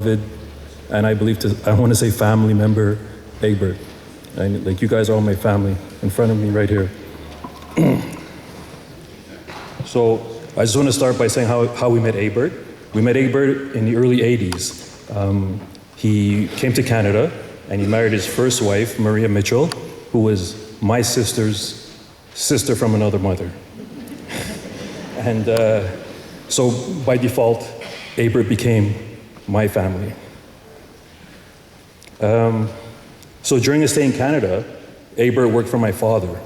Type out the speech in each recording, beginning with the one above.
and I want to say family member, Egbert. And like, you guys are all my family in front of me right here. So I just want to start by saying how we met Egbert. We met Egbert in the early 80s. He came to Canada and he married his first wife, Maria Mitchell, who was my sister's sister from another mother. And so by default, Egbert became my family. So during his stay in Canada, Egbert worked for my father.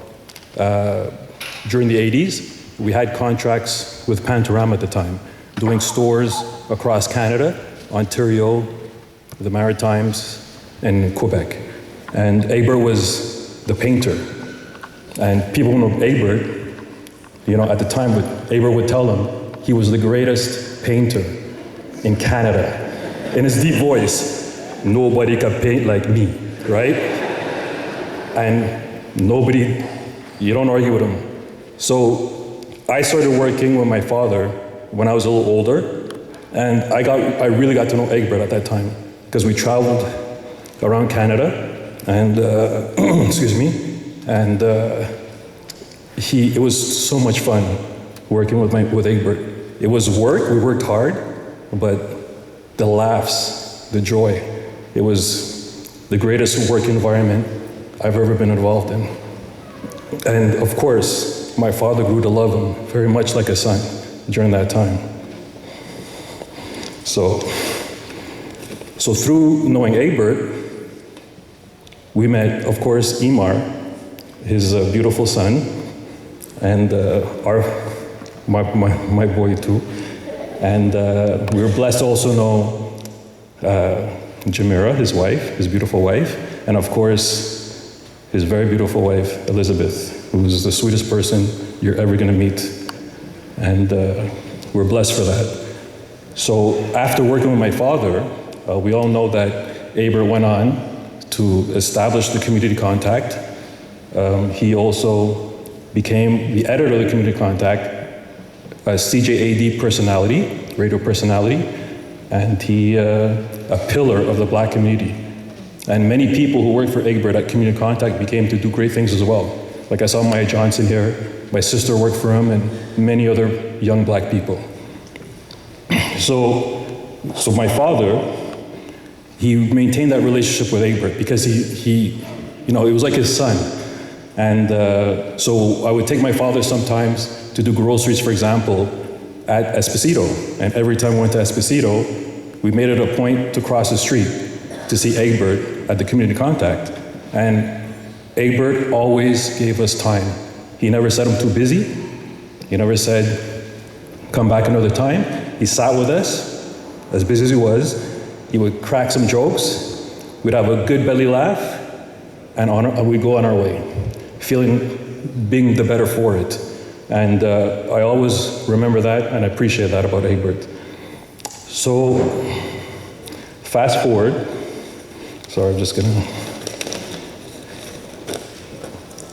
During the 80s, we had contracts with Pantorama at the time, doing stores across Canada, Ontario, the Maritimes, and Quebec. And Egbert was the painter. And people who know Egbert, you know, at the time, Egbert would tell them he was the greatest painter in Canada. In his deep voice, nobody can paint like me, right? And nobody, you don't argue with him. So I started working with my father when I was a little older, and I really got to know Egbert at that time, because we traveled around Canada, and excuse me, and it was so much fun working with Egbert. It was work, we worked hard, but the laughs, the joy, it was the greatest work environment I've ever been involved in. And of course, my father grew to love him very much like a son during that time. So through knowing Egbert, we met, of course, Imar, his beautiful son, and my boy too. And we were blessed to also know Jamira, his wife, his beautiful wife, and of course, his very beautiful wife, Elizabeth, who's the sweetest person you're ever gonna meet. And we're blessed for that. So after working with my father, we all know that Egbert went on to establish the Community Contact. He also became the editor of the Community Contact, a CJAD personality, radio personality, and he a pillar of the Black community. And many people who worked for Egbert at Community Contact became to do great things as well. Like I saw Maya Johnson here, my sister worked for him, and many other young Black people. So my father, he maintained that relationship with Egbert because he you know, it was like his son. And so I would take my father sometimes to do groceries, for example, at Esposito. And every time we went to Esposito, we made it a point to cross the street to see Egbert at the Community Contact. And Egbert always gave us time. He never said, I'm too busy. He never said, come back another time. He sat with us, as busy as he was. He would crack some jokes. We'd have a good belly laugh, and we'd go on our way, being the better for it. And I always remember that and I appreciate that about Egbert. So, fast forward. Sorry, I'm just gonna.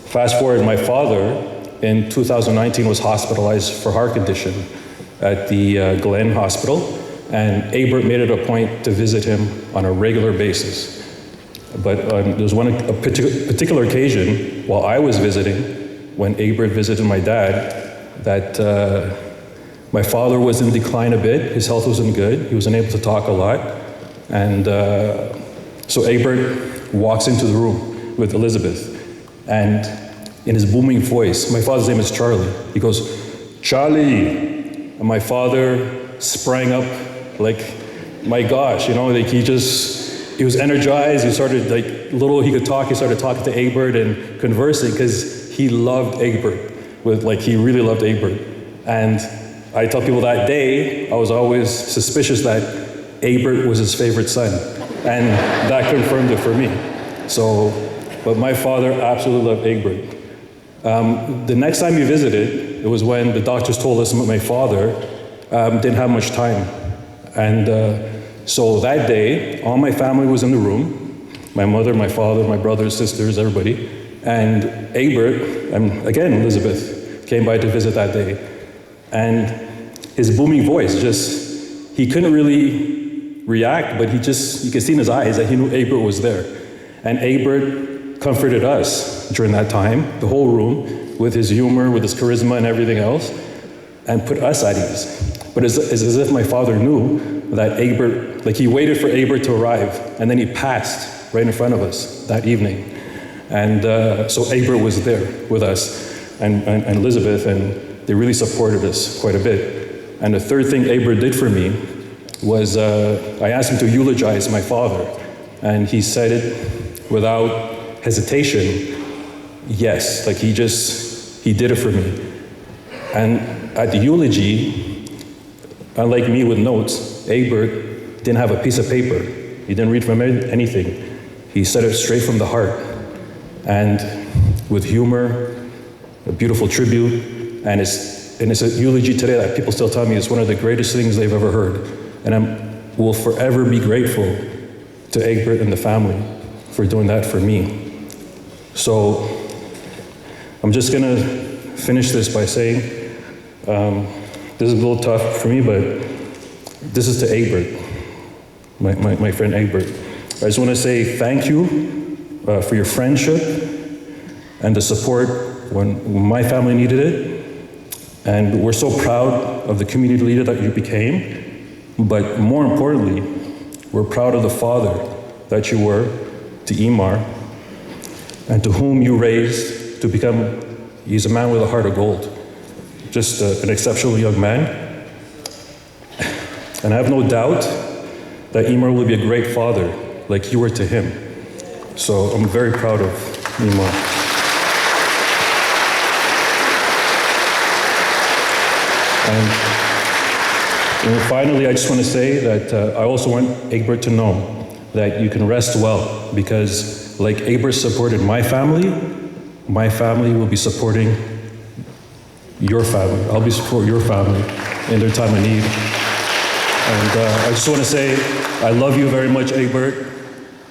Fast forward, my father in 2019 was hospitalized for heart condition at the Glen Hospital, and Egbert made it a point to visit him on a regular basis. But there was a particular occasion while I was visiting, when Egbert visited my dad, that my father was in decline a bit. His health wasn't good. He wasn't able to talk a lot. And so Egbert walks into the room with Elizabeth, and in his booming voice, my father's name is Charlie, he goes, Charlie! And my father sprang up like, my gosh, you know, like he was energized. He started, like, he could talk, he started talking to Egbert and conversing because he loved Egbert, he really loved Egbert. And I tell people that day, I was always suspicious that Egbert was his favorite son. And that confirmed it for me. So, but my father absolutely loved Egbert. The next time he visited, it was when the doctors told us my father didn't have much time. And so that day, all my family was in the room, my mother, my father, my brothers, sisters, everybody. And Egbert, and again Elizabeth, came by to visit that day. And his booming voice he couldn't really react, but you could see in his eyes that he knew Egbert was there. And Egbert comforted us during that time, the whole room, with his humor, with his charisma and everything else, and put us at ease. But it's as if my father knew that Egbert, like he waited for Egbert to arrive, and then he passed right in front of us that evening. And so Egbert was there with us, and Elizabeth, and they really supported us quite a bit. And the third thing Egbert did for me was I asked him to eulogize my father, and he said it without hesitation, yes, like he did it for me. And at the eulogy, unlike me with notes, Egbert didn't have a piece of paper. He didn't read from anything. He said it straight from the heart, and with humor, a beautiful tribute, and it's a eulogy today that people still tell me is one of the greatest things they've ever heard. And I will forever be grateful to Egbert and the family for doing that for me. So I'm just gonna finish this by saying, this is a little tough for me, but this is to Egbert, my friend Egbert. I just want to say thank you for your friendship and the support when my family needed it. And we're so proud of the community leader that you became, but more importantly, we're proud of the father that you were to Imar and to whom you raised to become, he's a man with a heart of gold. Just an exceptional young man. And I have no doubt that Imar will be a great father like you were to him. So I'm very proud of Imar. And finally, I just want to say that I also want Egbert to know that you can rest well, because like Egbert supported my family will be supporting your family. I'll be supporting your family in their time of need. And I just want to say, I love you very much, Egbert,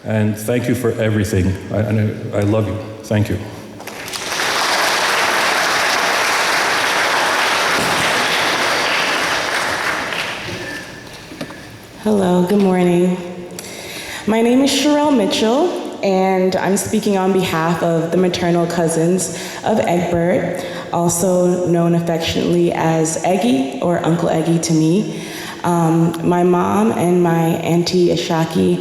and thank you for everything. I love you. Thank you. Hello, good morning. My name is Sherelle Mitchell, and I'm speaking on behalf of the maternal cousins of Egbert, also known affectionately as Eggy, or Uncle Eggy to me. My mom and my auntie Ashaki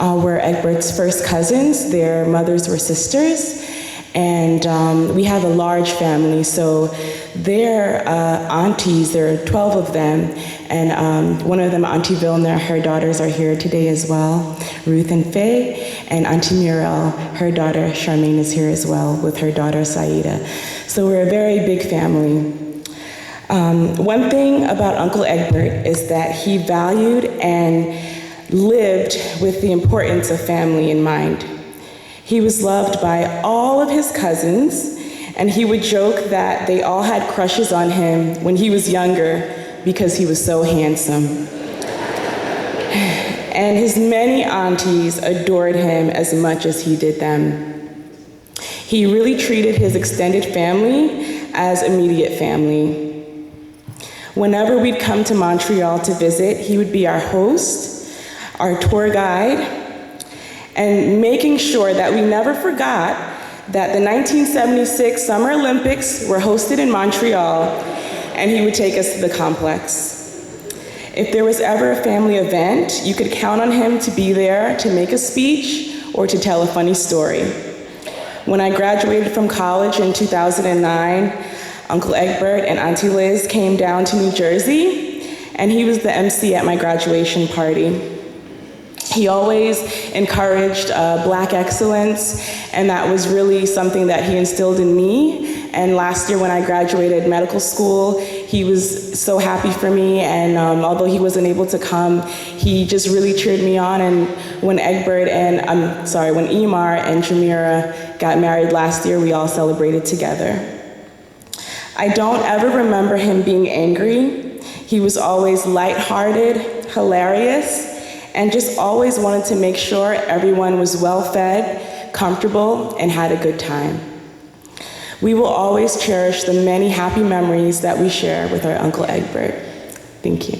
were Egbert's first cousins. Their mothers were sisters, and we have a large family, so their aunties, there are 12 of them, and one of them, Auntie Vilna, her daughters are here today as well, Ruth and Faye, and Auntie Muriel, her daughter Charmaine is here as well with her daughter Saida. So we're a very big family. One thing about Uncle Egbert is that he valued and lived with the importance of family in mind. He was loved by all of his cousins, and he would joke that they all had crushes on him when he was younger because he was so handsome. And his many aunties adored him as much as he did them. He really treated his extended family as immediate family. Whenever we'd come to Montreal to visit, he would be our host, our tour guide, and making sure that we never forgot that the 1976 Summer Olympics were hosted in Montreal, and he would take us to the complex. If there was ever a family event, you could count on him to be there to make a speech or to tell a funny story. When I graduated from college in 2009, Uncle Egbert and Auntie Liz came down to New Jersey, and he was the MC at my graduation party. He always encouraged Black excellence, and that was really something that he instilled in me. And last year when I graduated medical school, he was so happy for me, and although he wasn't able to come, he just really cheered me on. And when when Imar and Jamira got married last year, we all celebrated together. I don't ever remember him being angry. He was always lighthearted, hilarious, and just always wanted to make sure everyone was well-fed, comfortable, and had a good time. We will always cherish the many happy memories that we share with our Uncle Egbert. Thank you.